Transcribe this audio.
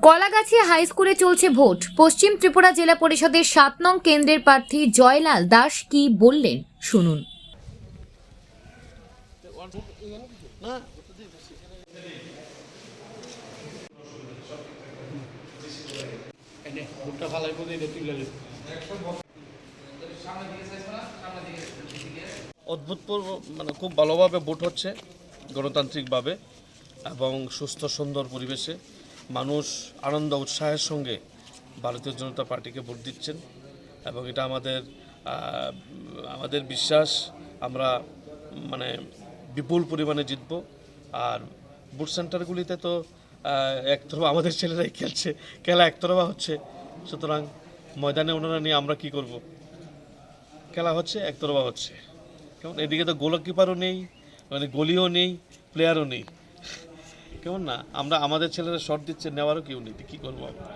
Kalagachhia high স্কুলে চলছে vote. পশ্চিম ত্রিপুরা জেলা পরিষদের ৭ নং কেন্দ্রের প্রার্থী জয়লাল দাস কি বললেন শুনুন। অভূতপূর্ব মানে খুব ভালোভাবে ভোট হচ্ছে গণতান্ত্রিকভাবে এবং সুস্থ সুন্দর পরিবেশে মানুষ আনন্দ উৎসাহের সঙ্গে ভারতীয় জনতা পার্টিকে ভোট দিচ্ছেন এবং এটা আমাদের বিশ্বাস আমরা মানে বিপুল পরিমাণে জিতব। আর ভোট সেন্টারগুলিতে তো একতরফা আমাদের ছেলেরাই খেলা একতরফা হচ্ছে, সুতরাং ময়দানে ওনারা নিয়ে আমরা কি করব? খেলা হচ্ছে একতরফা হচ্ছে। কেমন এদিকে তো গোলকিপারও নেই, মানে গলিও নেই, প্লেয়ারও নেই, কেমন না? আমাদের ছেলেরা শট দিচ্ছে, নেওয়ারও কেউ নেই, কী করবো আমরা?